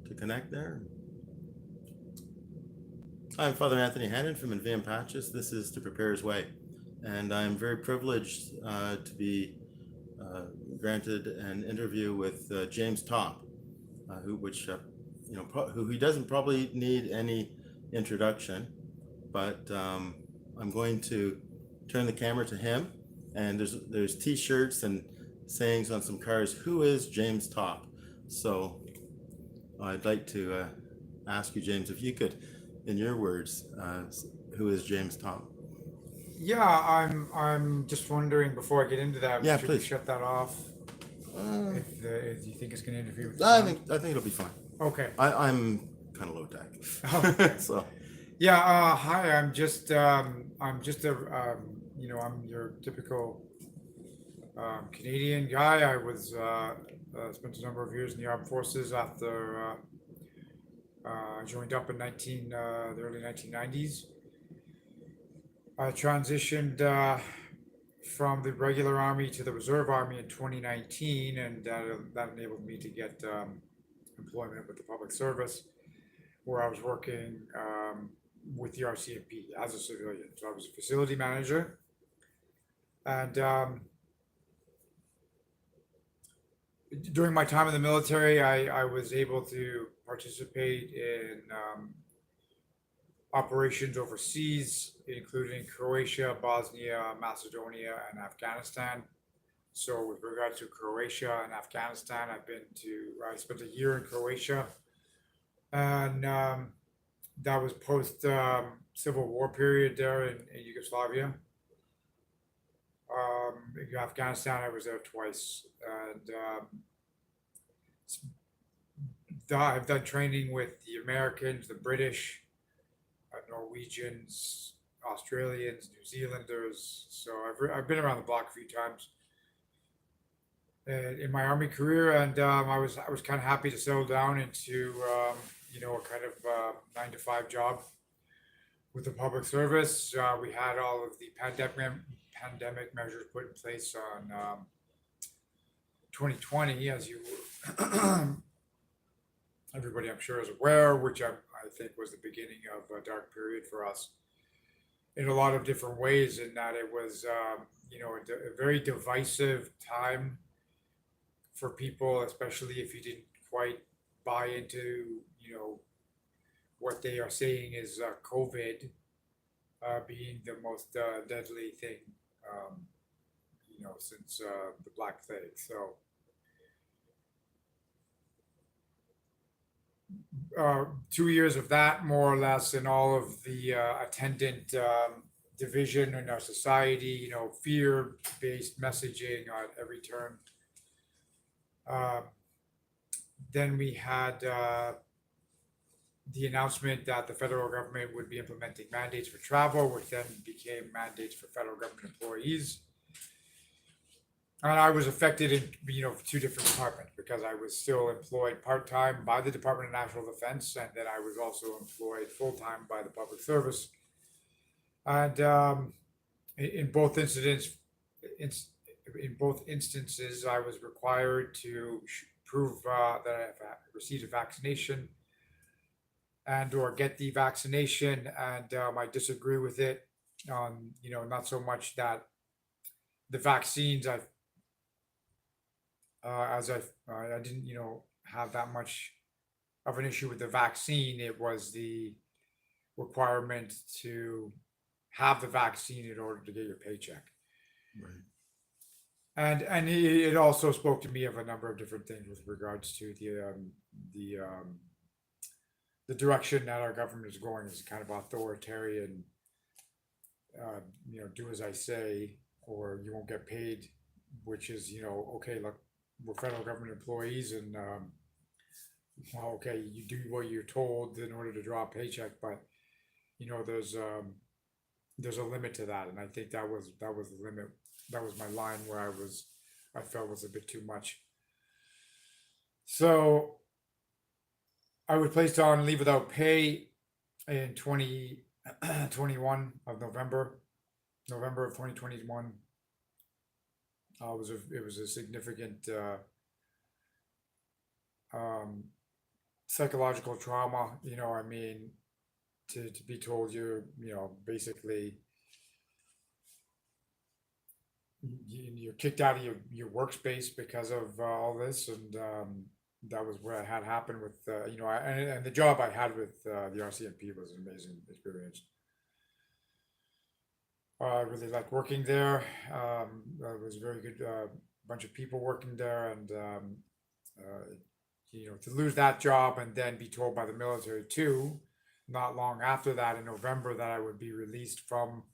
to connect there. I'm Father Anthony Hannon from Inviam Patches. This is To Prepare His Way, and I'm very privileged to be uh, granted an interview with James Topp, who he doesn't probably need any introduction, but I'm going to turn the camera to him, and there's T-shirts and sayings on some cars. Who is James Topp? So I'd like to ask you, James, if you could, in your words, who is James Topp? Yeah, I'm just wondering before I get into that, Yeah, should we please. shut that off Uh, if you think it's going to interfere with the I sound? think I think it'll be fine. Okay. I'm kind of low Okay. tech, so Yeah. Hi. I'm just I'm your typical Canadian guy. I was spent a number of years in the armed forces after I joined up in the early 1990s. I transitioned from the regular army to the reserve army in 2019, and that enabled me to get employment with the public service, where I was working with the RCMP as a civilian. So I was a facility manager, and during my time in the military, I was able to participate in operations overseas, including Croatia, Bosnia, Macedonia, and Afghanistan. So with regard to Croatia and Afghanistan, I spent a year in Croatia, and that was post Civil War period there in Yugoslavia. In Afghanistan, I was there twice, and I've done training with the Americans, the British, Norwegians, Australians, New Zealanders. So I've been around the block a few times in my army career, and I was kind of happy to settle down into a kind of 9 to 5 job with the public service. We had all of the pandemic measures put in place on 2020, as you everybody I'm sure is aware, which I think was the beginning of a dark period for us in a lot of different ways. In that it was a very divisive time for people, especially if you didn't quite buy into what they are saying is COVID being the most deadly thing since the Black Plague. So 2 years of that, more or less, and all of the attendant division in our society, fear-based messaging at every turn. Uh, then we had the announcement that the federal government would be implementing mandates for travel, which then became mandates for federal government employees. And I was affected in 2 different departments because I was still employed part-time by the Department of National Defense, and then I was also employed full-time by the public service. And in both incidents, in, in both instances, I was required to prove that I have received a vaccination and or get the vaccination, and I disagree with it. Not so much that the vaccines I didn't have that much of an issue with the vaccine. It was the requirement to have the vaccine in order to get your paycheck. right. And it also spoke to me of a number of different things with regards to the the direction that our government is going is kind of authoritarian. Do as I say, or you won't get paid. Which is, okay, look, we're federal government employees, and well, okay, you do what you're told in order to draw a paycheck, but you know, there's um, there's a limit to that, and I think that was the limit. That was my line where I felt was a bit too much. So I was placed on leave without pay in 2021 of November of 2021. It was a significant um, psychological trauma, I mean, to be told basically you're kicked out of your workspace because of all this, and that was what had happened with and the job I had with the RCMP was an amazing experience. I really liked working there. It was a very good bunch of people working there, and uh, to lose that job and then be told by the military too, not long after that in November that I would be released from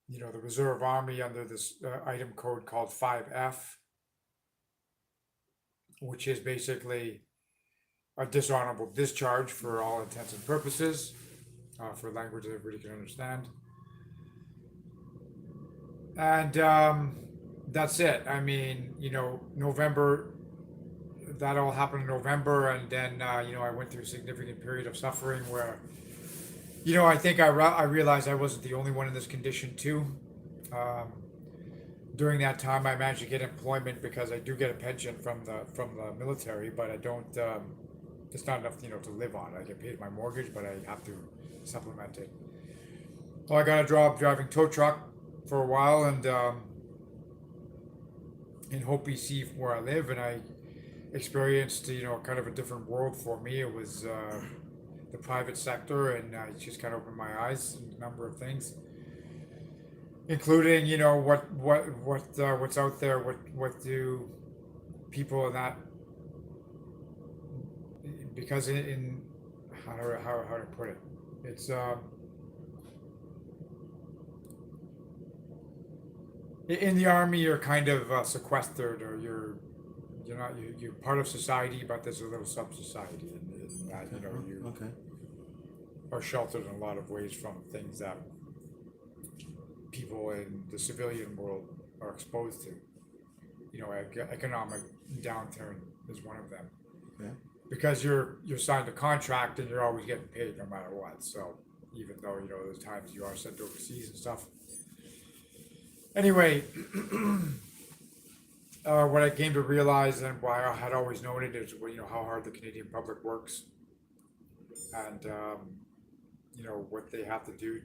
the Reserve Army under this item code called 5F, which is basically a dishonorable discharge for all intents and purposes, for language that everybody can understand. And that's it. I mean, November, that all happened in November, and then I went through a significant period of suffering where I think I realized I wasn't the only one in this condition too. Um, During that time, I managed to get employment because I do get a pension from the military, but I don't. It's not enough, to live on. I get paid my mortgage, but I have to supplement it. Well, I got a job driving tow truck for a while, and in Hope, BC, where I live, and I experienced, kind of a different world for me. It was the private sector, and it just kind of opened my eyes to a number of things, including what's out there. What do people in that, because in how to put it, it's in the army you're kind of sequestered, or you're not you're part of society, but there's a little sub society in that you Okay. are sheltered in a lot of ways from things that people in the civilian world are exposed to. Economic downturn is one of them, Okay. because you're signed a contract and you're always getting paid no matter what. So even though there's times you are sent overseas and stuff. Anyway, what I came to realize, and why I had always known it, is how hard the Canadian public works, and what they have to do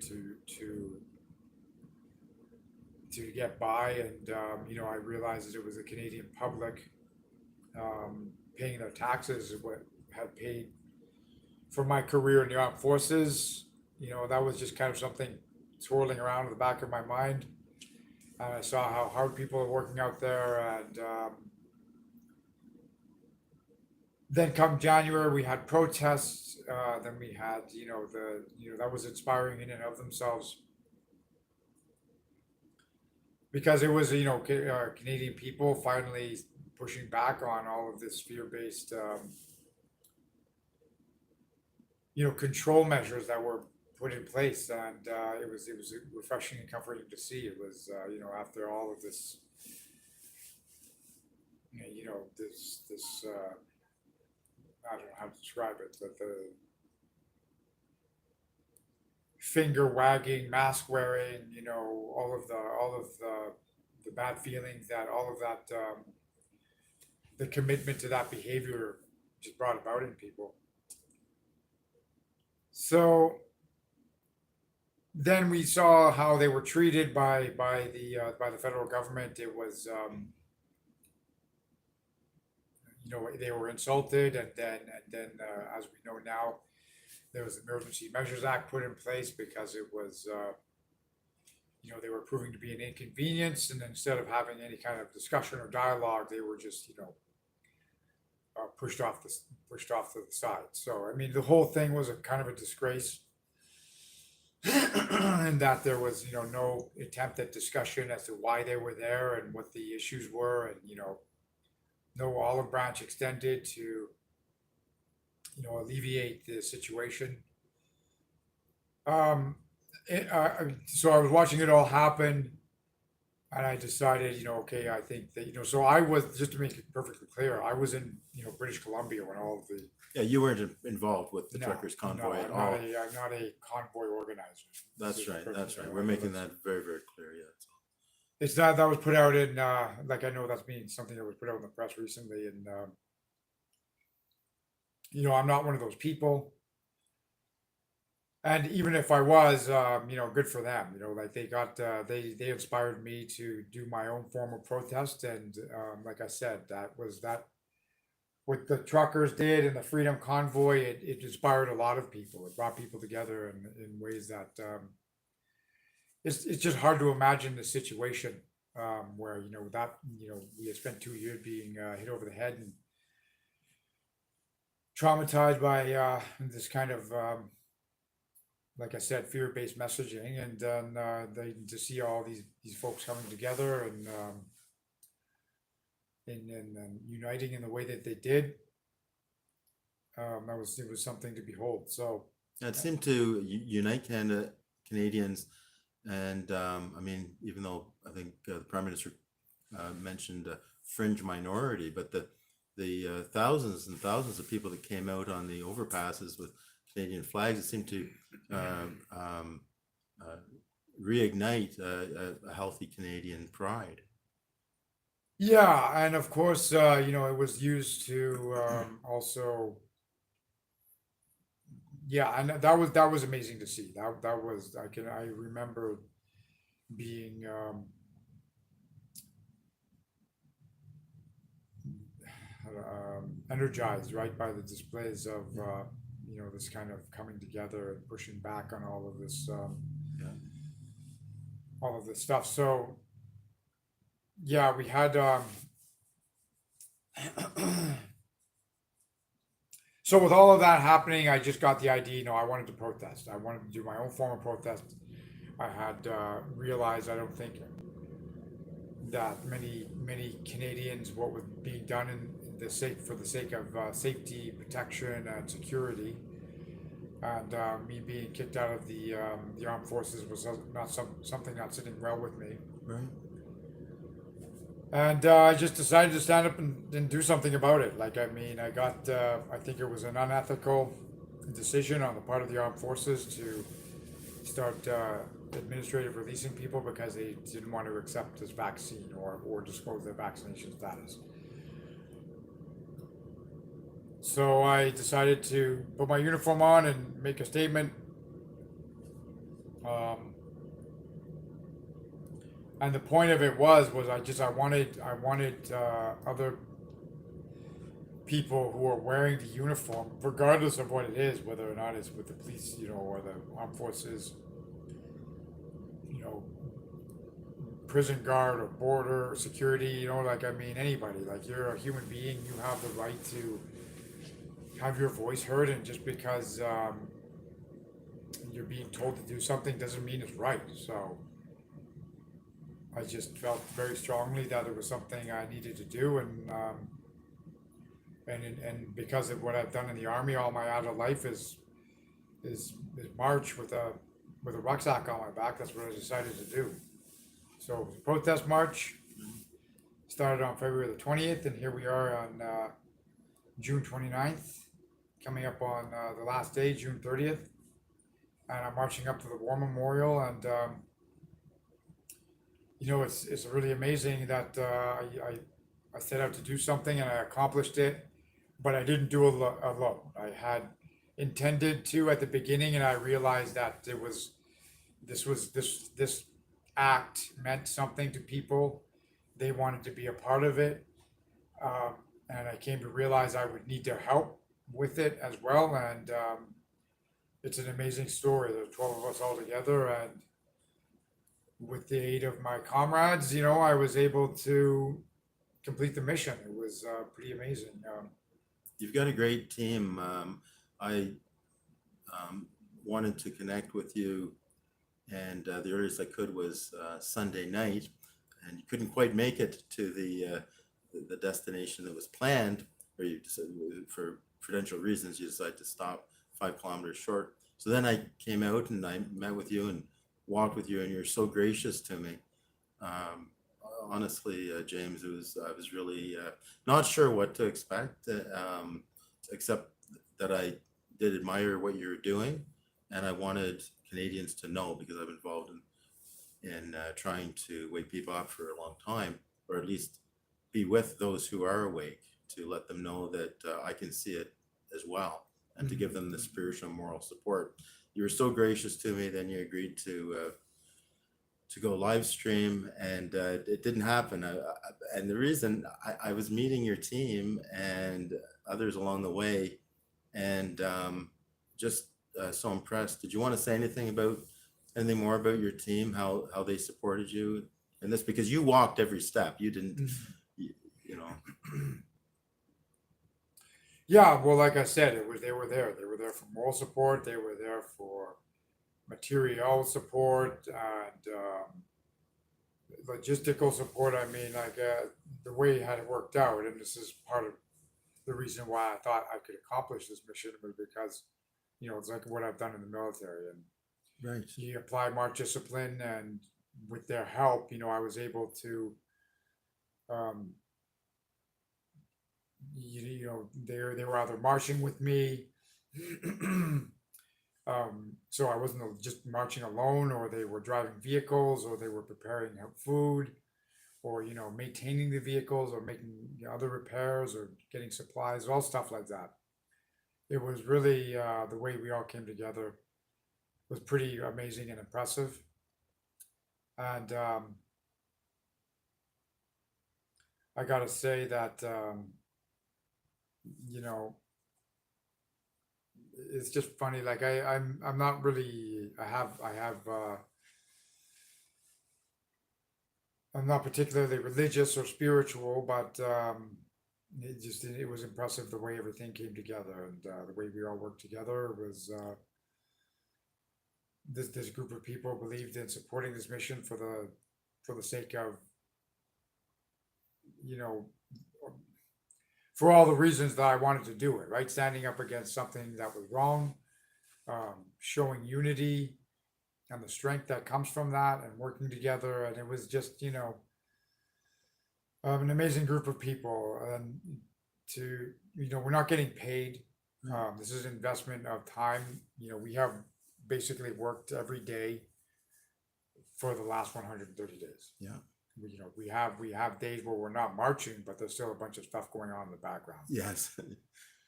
to get by. And I realized that it was the Canadian public paying their taxes is what had paid for my career in the armed forces. That was just kind of something swirling around in the back of my mind. And I saw how hard people are working out there, and then come January, we had protests. Then we had, that was inspiring in and of themselves, because it was, Canadian people finally pushing back on all of this fear-based, control measures that were put in place, and it was refreshing and comforting to see. It was, after all of this, this I don't know how to describe it, but the finger wagging, mask wearing, all of the bad feelings, that all of that, the commitment to that behavior just brought about in people. So then we saw how they were treated by the federal government. It was, they were insulted, and then as we know now, there was the Emergency Measures Act put in place because it was, they were proving to be an inconvenience, and instead of having any kind of discussion or dialogue, they were just, pushed off to the side. So I mean, the whole thing was a kind of a disgrace, and that there was, no attempt at discussion as to why they were there and what the issues were, and no olive branch extended to alleviate the situation. So I was watching it all happen, and I decided, okay, I think that, so I was, just to make it perfectly clear, I was in, British Columbia when all of the, Yeah, you weren't involved with the no, truckers no, convoy at I'm all. not a convoy organizer. That's This is right. perfect, That's right. We're making that very, very clear. Yeah. It's that was put out in, like, I know that's been something that was put out in the press recently, and I'm not one of those people. And even if I was, good for them. Like they inspired me to do my own form of protest, and like I said, that what the truckers did and the Freedom Convoy. It inspired a lot of people. It brought people together in ways that it's just hard to imagine the situation where we had spent 2 years being hit over the head and traumatized by this kind of like I said, fear-based messaging, and then to see all these folks coming together and uniting in the way that they did, it was something to behold. So It seemed to unite Canadians, and I mean, even though I think the Prime Minister mentioned a fringe minority, but the thousands and thousands of people that came out on the overpasses with Canadian flags, it seemed to uh, reignite a healthy Canadian pride. yeah, and of course, it was used to also, yeah, and that was amazing to see. That was I remember being energized, right, by the displays of this kind of coming together and pushing back on Yeah. all of this stuff. So yeah, we had so with all of that happening, I just got the idea. I wanted to protest. I wanted to do my own form of protest. I had realized I don't think that many Canadians what was being done in the sake for the sake of safety, protection, and security, and me being kicked out of the armed forces was not something not sitting well with me. Right. And I just decided to stand up and do something about it. Like, I mean, I think it was an unethical decision on the part of the armed forces to start administrative releasing people because they didn't want to accept this vaccine or disclose their vaccination status. So I decided to put my uniform on and make a statement. Um, and the point of it was I wanted other people who are wearing the uniform, regardless of what it is, whether or not it's with the police, or the armed forces, you know, prison guard or border security, like I mean anybody, like you're a human being, you have the right to have your voice heard, and just because you're being told to do something doesn't mean it's right. So I just felt very strongly that it was something I needed to do, and because of what I've done in the army all my adult life is march with a rucksack on my back. That's what I decided to do. So it was a protest march started on February the 20th, and here we are on June 29th, coming up on the last day, June 30th, and I'm marching up to the War Memorial, and it's really amazing that I set out to do something and I accomplished it, but I didn't do it alone. I had intended to at the beginning, and I realized that this act meant something to people. They wanted to be a part of it, um, and I came to realize I would need their help with it as well. And it's an amazing story. There's 12 of us all together, and with the aid of my comrades, I was able to complete the mission. It was pretty amazing. You've got a great team. I wanted to connect with you, and the earliest I could was Sunday night, and you couldn't quite make it to the destination that was planned, or you decided, for prudential reasons, you decided to stop 5 kilometers short. So then I came out and I met with you and walked with you, and you're so gracious to me. Um, Honestly, James, I was really not sure what to expect, except that I did admire what you're doing, and I wanted Canadians to know, because I'm involved in trying to wake people up for a long time, or at least be with those who are awake, to let them know that I can see it as well, and to give them the spiritual and moral support. You were so gracious to me, then you agreed to go live stream, and it didn't happen. And the reason I was meeting your team and others along the way, and just so impressed. Did you want to say anything more about your team, how they supported you in this? Because you walked every step. You didn't, you know. Yeah, well, like I said, they were there. They were there for moral support. They were there for material support and logistical support. I mean, like the way it had worked out, and this is part of the reason why I thought I could accomplish this mission was because, it's like what I've done in the military, and Right. you apply march discipline, and with their help, I was able to, um, they were either marching with me, so I wasn't just marching alone, or they were driving vehicles, or they were preparing food, or maintaining the vehicles, or making other repairs, or getting supplies, all stuff like that. It was really the way we all came together was pretty amazing and impressive. And I gotta say that you know it's just funny. Like I'm not really. I'm not particularly religious or spiritual, but it was impressive the way everything came together, and the way we all worked together was. This group of people believed in supporting this mission for the sake of, you know for all the reasons that I wanted to do it, right? Standing up against something that was wrong, showing unity and the strength that comes from that, and working together. And it was just, an amazing group of people. And we're not getting paid. This is an investment of time. We have basically worked every day for the last 130 days. Yeah. We have days where we're not marching, but there's still a bunch of stuff going on in the background. Yes.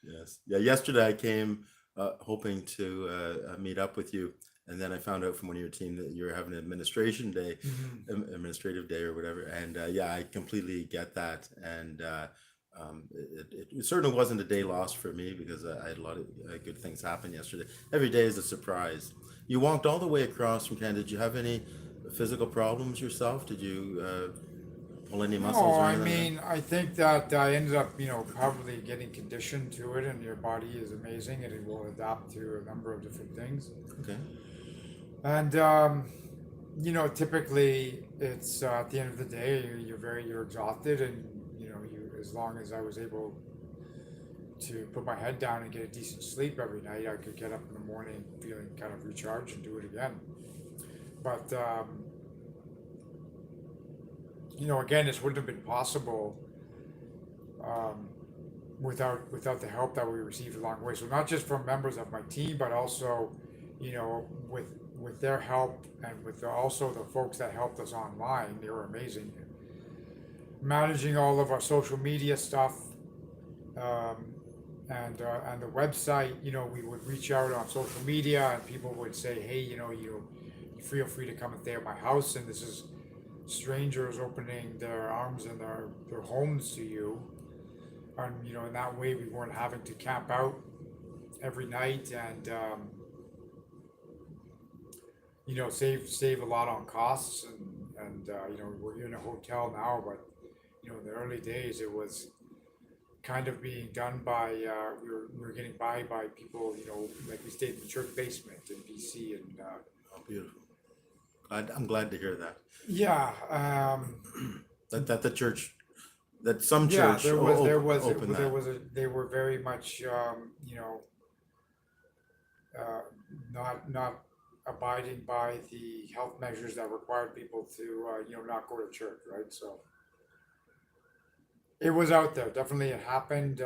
Yes. Yeah. Yesterday I came hoping to meet up with you, and then I found out from one of your team that you're having an administrative day or whatever. And yeah, I completely get that. And it certainly wasn't a day lost for me, because I had a lot of good things happen yesterday. Every day is a surprise. You walked all the way across from Canada. Did you have any physical problems yourself? Did you pull any muscles? No, or I anything? mean, I think that I ended up, probably getting conditioned to it, and your body is amazing, and it will adapt to a number of different things. Okay. And typically it's at the end of the day, you're exhausted, and as long as I was able to put my head down and get a decent sleep every night, I could get up in the morning feeling kind of recharged and do it again. But again, this wouldn't have been possible without the help that we received along the way. So not just from members of my team, but also, with their help, and with also the folks that helped us online. They were amazing. Managing all of our social media stuff, and the website. We would reach out on social media, and people would say, "Hey, you feel free to come and stay at my house." And this is strangers opening their arms and their homes to you. And in that way, we weren't having to camp out every night, and save a lot on costs. And we're in a hotel now, but in the early days, it was kind of being done by we were getting by people. Like we stayed in the church basement in BC, and Oh, beautiful. I'm glad to hear that. yeah. That the church, that some Yeah, church opened that. they were very much, not abiding by the health measures that required people to, not go to church, right? So it was out there. Definitely, it happened.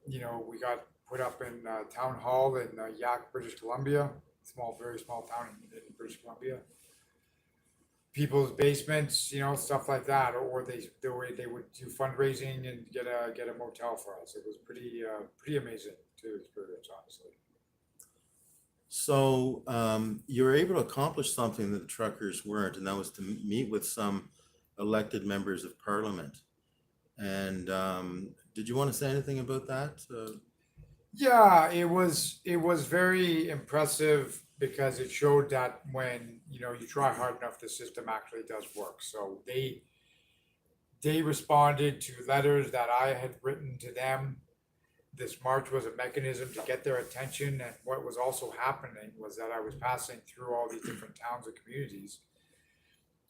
We got put up in town hall in Yaak, British Columbia, very small town in British Columbia. people's basements, stuff like that, or the way they would do fundraising and get a motel for us. It was pretty amazing to experience, honestly. So you were able to accomplish something that the truckers weren't, and that was to meet with some elected members of parliament. And did you want to say anything about that? Yeah, it was very impressive because it showed that when you try hard enough, the system actually does work. So they responded to letters that I had written to them. This march was a mechanism to get their attention, and what was also happening was that I was passing through all these different towns and communities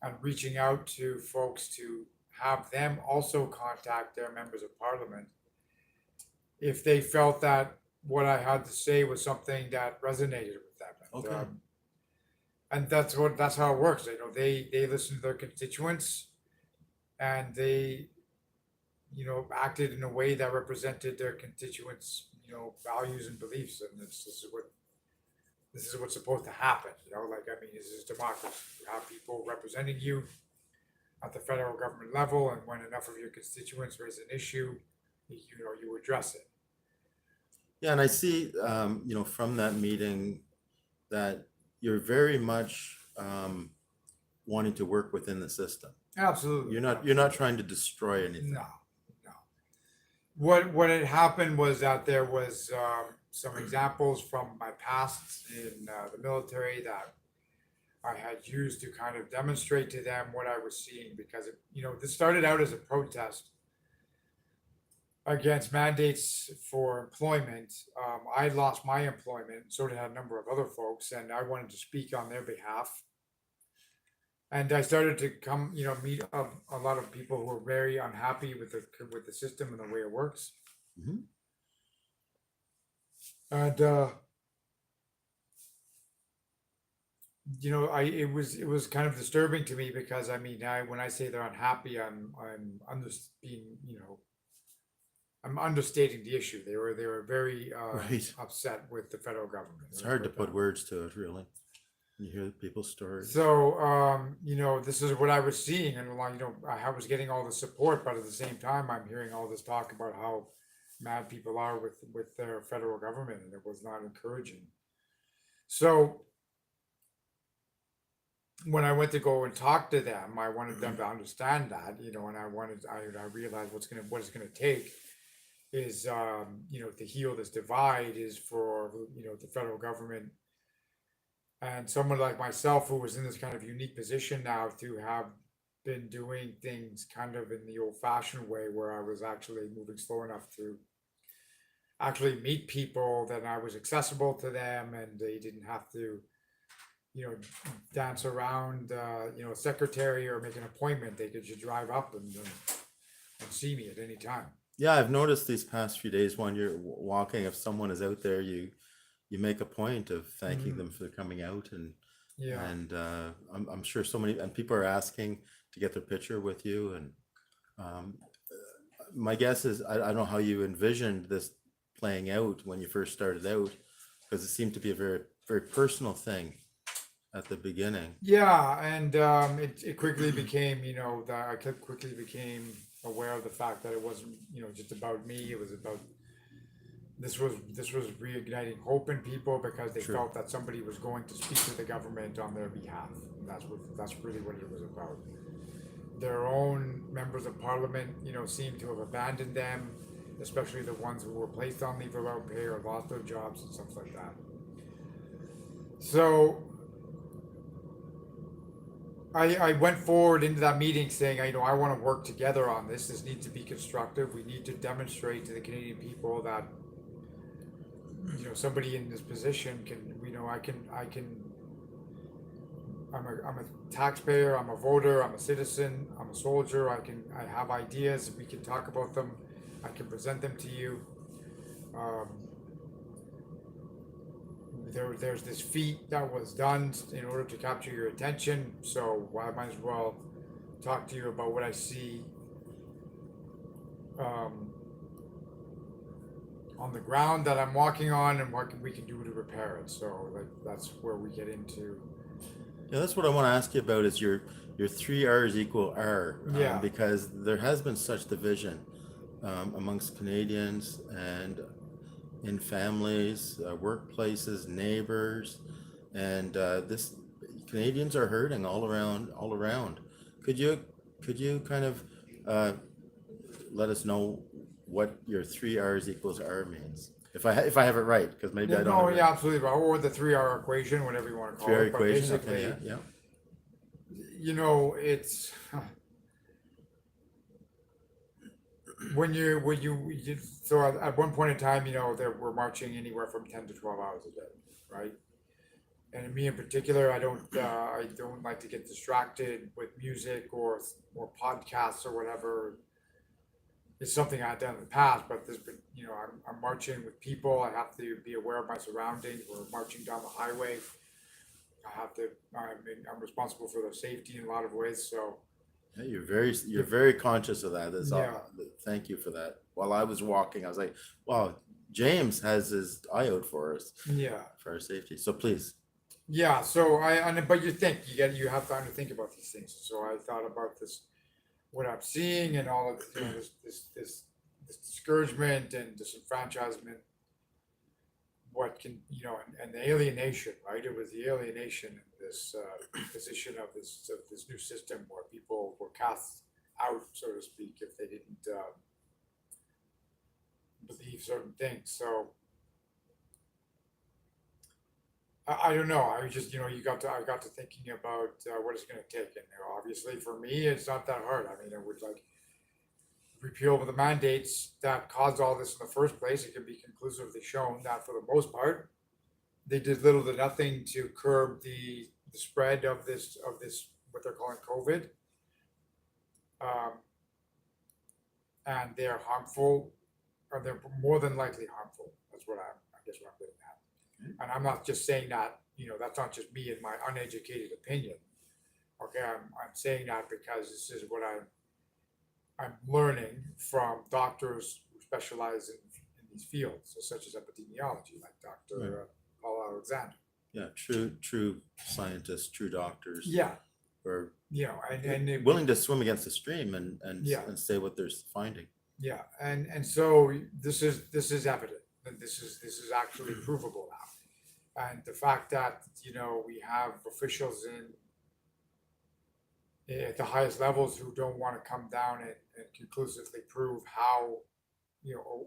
and reaching out to folks to have them also contact their members of parliament if they felt that what I had to say was something that resonated with them. Okay. And that's how it works. They listen to their constituents, and they acted in a way that represented their constituents values and beliefs, and this is what's supposed to happen. This is democracy. You have people representing you at the federal government level, and when enough of your constituents raise an issue, you address it. Yeah, and I see, from that meeting that you're very much wanting to work within the system. Absolutely. You're not trying to destroy anything. No. What had happened was that there was some examples from my past in the military that I had used to kind of demonstrate to them what I was seeing, because this started out as a protest against mandates for employment. I lost my employment, so did a number of other folks, and I wanted to speak on their behalf. And I started to meet a lot of people who were very unhappy with the system and the way it works. Mhm. And it was kind of disturbing to me, because when I say they're unhappy, I'm understating the issue. They were very Right. upset with the federal government. It's hard to put words to it, really. You hear people's stories. So, this is what I was seeing, and I was getting all the support, but at the same time, I'm hearing all this talk about how mad people are with their federal government, and it was not encouraging. So, when I went to go and talk to them, I wanted them to understand that, and I realized what it's gonna take is, to heal this divide is for, the federal government and someone like myself, who was in this kind of unique position now, to have been doing things kind of in the old-fashioned way, where I was actually moving slow enough to actually meet people, that I was accessible to them, and they didn't have to dance around a secretary or make an appointment. They could just drive up and see me at any time. Yeah, I've noticed these past few days when you're walking, if someone is out there, you make a point of thanking them for coming out, and Yeah. and I'm sure so many and people are asking to get their picture with you, and my guess is I don't know how you envisioned this playing out when you first started out, because it seemed to be a very, very personal thing at the beginning. Yeah, and it quickly became, that I quickly became aware of the fact that it wasn't, just about me. It was about this was reigniting hope in people, because they True. felt that somebody was going to speak to the government on their behalf. And that's really what it was about. Their own members of parliament, seemed to have abandoned them, especially the ones who were placed on leave without pay or lost their jobs and stuff like that. So I went forward into that meeting saying, I want to work together on this. This needs to be constructive. We need to demonstrate to the Canadian people that, somebody in this position can, I'm a taxpayer, I'm a voter, I'm a citizen, I'm a soldier. I have ideas. We can talk about them. I can present them to you. There's this feat that was done in order to capture your attention, so I might as well talk to you about what I see on the ground that I'm walking on, and what we can do to repair it. So that's where we get into. Yeah, that's what I want to ask you about, is your three R's equal R, Yeah. because there has been such division amongst Canadians and in families, workplaces, neighbors, and this Canadians are hurting all around, all around. Could you kind of uh, let us know what your three R's equals R means? If I have it right, because maybe I don't No, have it yeah, right. absolutely, or the 3R equation, whatever you want to Three call R it, but equation. basically, Okay, yeah, you know, it's so at one point in time, you know, there we're marching anywhere from 10 to 12 hours a day, right? And me in particular, I don't like to get distracted with music or podcasts or whatever. It's something I've done in the past, but you know, I'm marching with people. I have to be aware of my surroundings. We're marching down the highway. I'm responsible for their safety in a lot of ways. So yeah. You're if, very conscious of that. yeah, Thank you for that. While I was walking, I was like, wow, James has his eye out for us yeah, for our safety. So please. yeah. But you have time to think about these things. So I thought about this, what I'm seeing, and all of you know this discouragement and disenfranchisement. What can and the alienation, right? It was the alienation in this position of this new system where people were cast out, so to speak, if they didn't believe certain things. So I don't know. I was just I got to thinking about what it's going to take, and obviously for me, it's not that hard. I mean, it would like repeal the mandates that caused all this in the first place. It can be conclusively shown that for the most part, they did little to nothing to curb the spread of this what they're calling COVID, um, and they're harmful, or they're more than likely harmful. That's I guess what I'm getting at. And I'm not just saying that. That's not just me and my uneducated opinion. Okay, I'm saying that because this is what I'm learning from doctors who specialize in these fields, such as epidemiology, like Dr. Paul Alexander. Yeah, true scientists, true doctors. Yeah, Are and willing to swim against the stream yeah, and say what they're finding. yeah, and so this is evident, and this is actually provable now, and the fact that we have officials at the highest levels who don't want to come down and conclusively prove how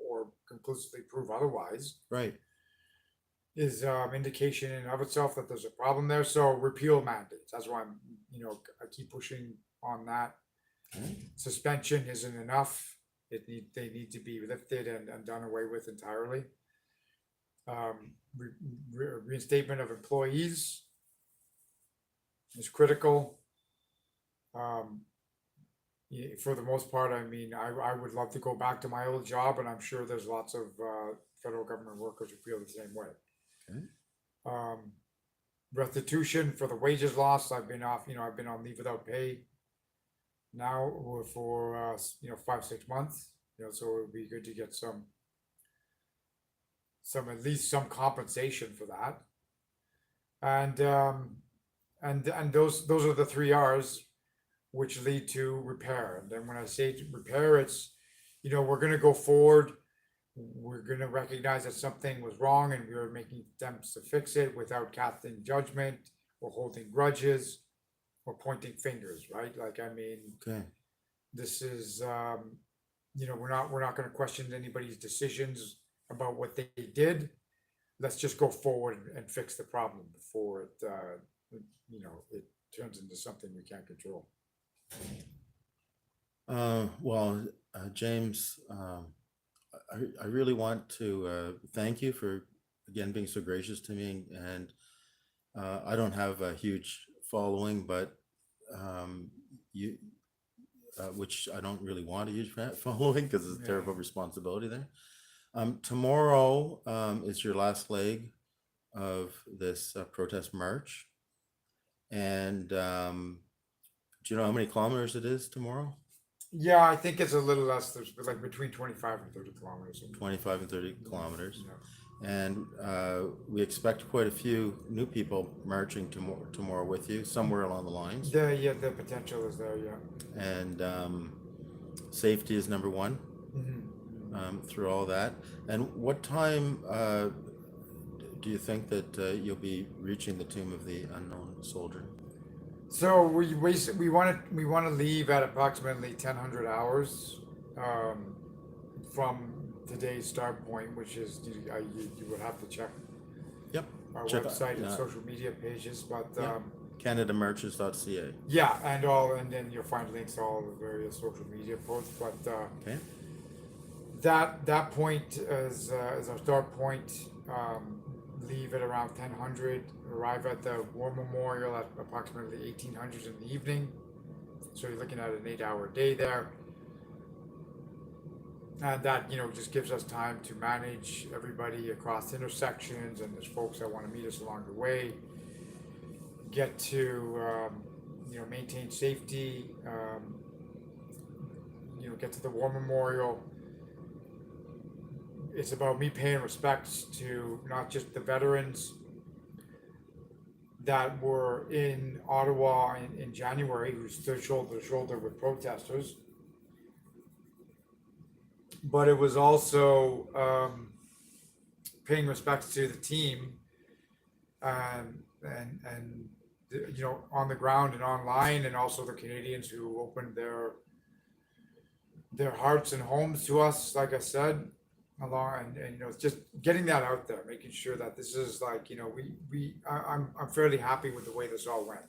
or conclusively prove otherwise Right. is indication in and of itself that there's a problem there. So repeal mandates. That's why I keep pushing on that. Suspension isn't enough. They need to be lifted and done away with entirely. Reinstatement of employees is critical. For the most part, I mean, I would love to go back to my old job, and I'm sure there's lots of federal government workers who feel the same way. Okay. Restitution for the wages lost. I've been on leave without pay now for 5-6 months. So it would be good to get some at least some compensation for that. And those are the 3 R's, which lead to repair. And then when I say repair, it's we're going to go forward. We're going to recognize that something was wrong, and we're making attempts to fix it without casting judgment or holding grudges or pointing fingers. Right? Like, I mean, okay. This is we're not going to question anybody's decisions about what they did. Let's just go forward and fix the problem before it turns into something we can't control. Well, James, I really want to thank you for again being so gracious to me, and I don't have a huge following, but you, which I don't really want a huge following because it's a terrible responsibility there. Tomorrow is your last leg of this protest march, and do you know how many kilometers it is tomorrow? Yeah, I think it's a little less. There's like between 25 and 30 kilometers. 25 and 30 kilometers. And we expect quite a few new people marching tomorrow with you, somewhere along the lines. The potential is there, yeah. And safety is number one through all that. And what time do you think that you'll be reaching the tomb of the unknown soldier? So we want to leave at approximately 1000 hours from today's start point, which is you would have to check Yep. our Check, website and social media pages, but yeah. CanadaMarches.ca. yeah, and then you'll find links to all the various social media posts. But Okay. that point is our start point. Leave at around 1000, arrive at the War Memorial at approximately 1800 in the evening. So you're looking at an 8-hour day there. And that, just gives us time to manage everybody across intersections, and there's folks that want to meet us along the way. Get to, maintain safety, get to the War Memorial. It's about me paying respects to not just the veterans that were in Ottawa in January, who stood shoulder to shoulder with protesters, but it was also paying respects to the team and on the ground and online, and also the Canadians who opened their hearts and homes to us, like I said. Along and it's just getting that out there, making sure that this is like, I'm fairly happy with the way this all went.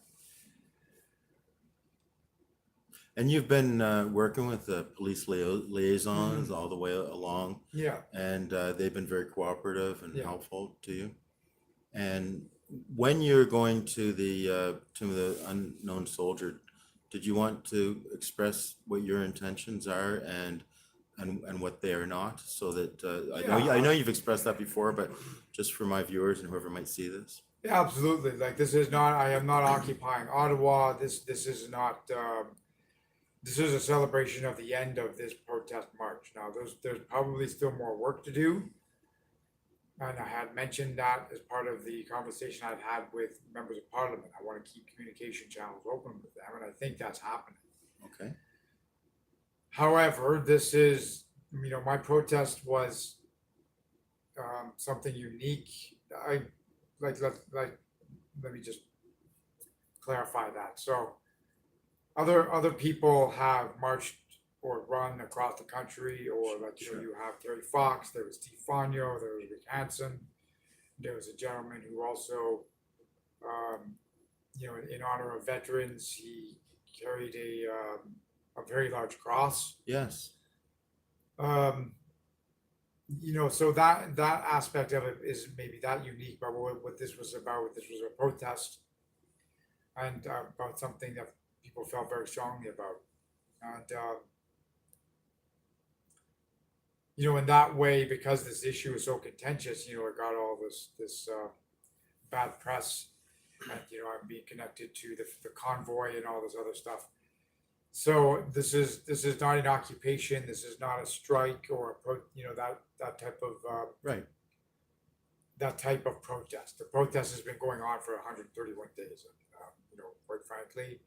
And you've been working with the police liaisons all the way along. Yeah. And they've been very cooperative and Yeah. helpful to you. And when you're going to the Tomb of the Unknown Soldier, did you want to express what your intentions are and what they are not, so that I know you've expressed that before, but just for my viewers and whoever might see this. Yeah, absolutely. Like, I am not occupying Ottawa. This is not. This is a celebration of the end of this protest march. Now, there's probably still more work to do, and I had mentioned that as part of the conversation I've had with members of Parliament. I want to keep communication channels open with them, and I think that's happening. Okay. However, this is, my protest was something unique. Let me just clarify that. So, other people have marched or run across the country, or you have Terry Fox. There was Steve Fonyo. There was Rick Hansen. There was a gentleman who also, in honor of veterans, he carried a very large cross. Yes. So that aspect of it is maybe that unique, but what this was about, this was a protest, and about something that people felt very strongly about. And in that way, because this issue is so contentious, it got all this bad press, and I'm being connected to the convoy and all this other stuff. So this is not an occupation. This is not a strike or that type of right. That type of protest. The protest has been going on for 131 days. And, quite frankly,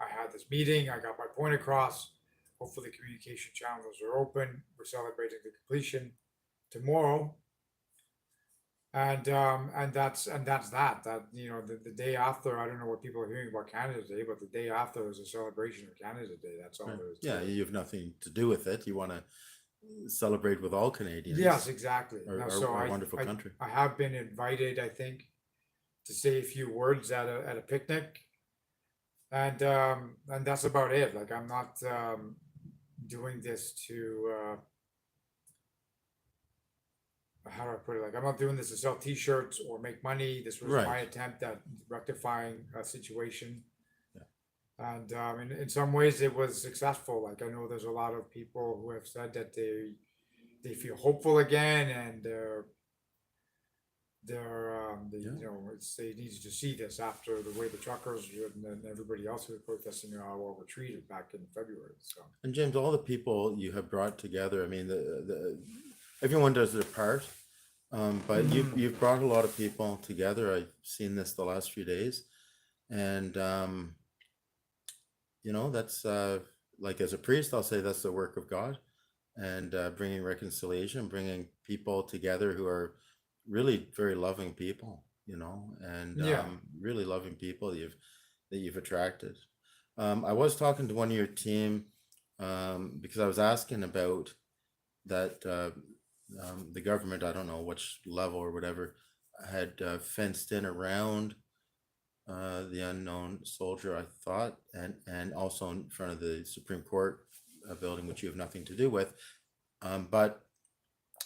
I had this meeting. I got my point across. Hopefully, the communication channels are open. We're celebrating the completion tomorrow. And that's that. The day after, I don't know what people are hearing about Canada Day, but the day after is a celebration of Canada Day. That's all there is. Yeah, you have nothing to do with it. You want to celebrate with all Canadians. Yes, exactly. Our wonderful country. I have been invited, I think, to say a few words at a picnic, and that's about it. Like, I'm not doing this to. How do I put it? Like, I'm not doing this to sell T-shirts or make money. This was my attempt at rectifying a situation. Yeah. And in some ways, it was successful. Like, I know there's a lot of people who have said that they feel hopeful again, and they needed to see this after the way the truckers and everybody else who was protesting in Ottawa were treated back in February. So. And James, all the people you have brought together. I mean, everyone does their part. But you've brought a lot of people together. I've seen this the last few days, and that's like as a priest, I'll say that's the work of God, and bringing reconciliation, bringing people together who are really very loving people, and Yeah. really loving people that you've attracted. I was talking to one of your team because I was asking about that the government, I don't know which level or whatever, had fenced in around the unknown soldier, I thought, and also in front of the Supreme Court building, which you have nothing to do with. But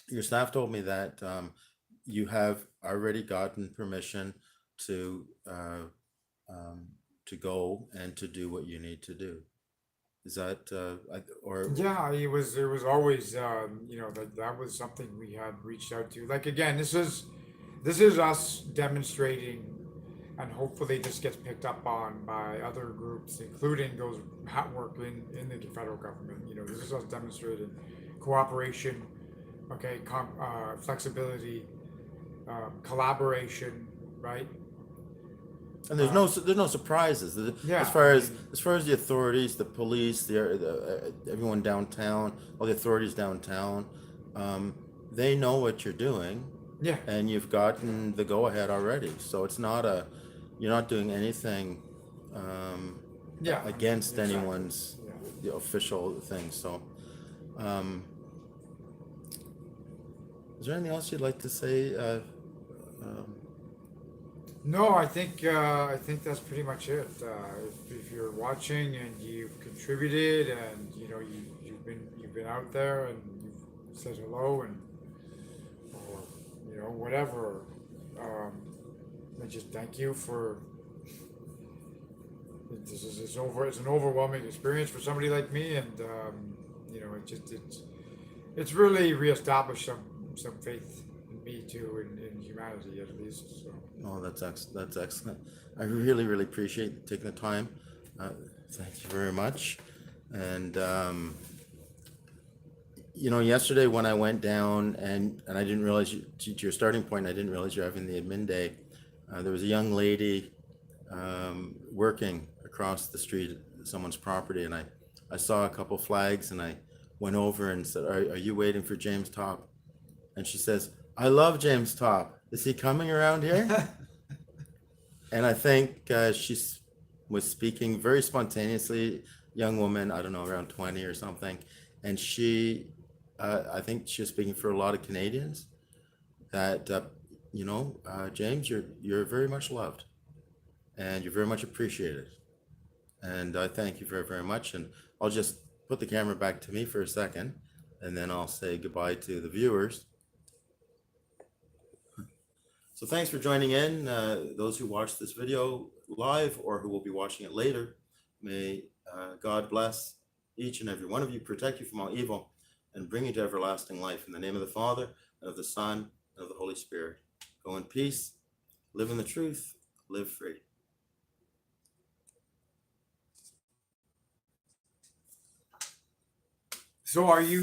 your staff told me that you have already gotten permission to go and to do what you need to do. Is that or Yeah, it was always that was something we had reached out to. Like again, this is us demonstrating, and hopefully this gets picked up on by other groups, including those that work in the federal government. This is us demonstrating cooperation, okay, flexibility, collaboration, right? and Um, there's no surprises as yeah, I far as mean, as far as the authorities, the police, everyone downtown, all the authorities downtown, um, they know what you're doing, yeah, and you've gotten the go ahead already. So it's not you're not doing anything um, yeah, I mean, against exactly. anyone's Yeah. the official thing. So, um, is there anything else you'd like to say? Um, No, I think that's pretty much it. If you're watching and you've contributed, and you've been out there and you've said hello, and or whatever, um, I just thank you for it's an overwhelming experience for somebody like me, and it's really reestablished some faith in me too, in humanity at least. So. Oh, that's excellent. I really, really appreciate taking the time. Uh, Thank you very much. And yesterday when I went down and I didn't realize to your starting point, I didn't realize you're having the admin day. There was a young lady working across the street at someone's property, and I saw a couple flags, and I went over and said, "Are you waiting for James Topp?" And she says, "I love James Topp. Is he coming around here?" And I think was speaking very spontaneously, young woman, I don't know, around 20 or something. And I think she was speaking for a lot of Canadians that, James, you're very much loved and you're very much appreciated. And I thank you very, very much. And I'll just put the camera back to me for a second, and then I'll say goodbye to the viewers. So thanks for joining in. Those who watched this video live or who will be watching it later, may God bless each and every one of you, protect you from all evil, and bring you to everlasting life. In the name of the Father, and of the Son, and of the Holy Spirit. Go in peace, live in the truth, live free. So are you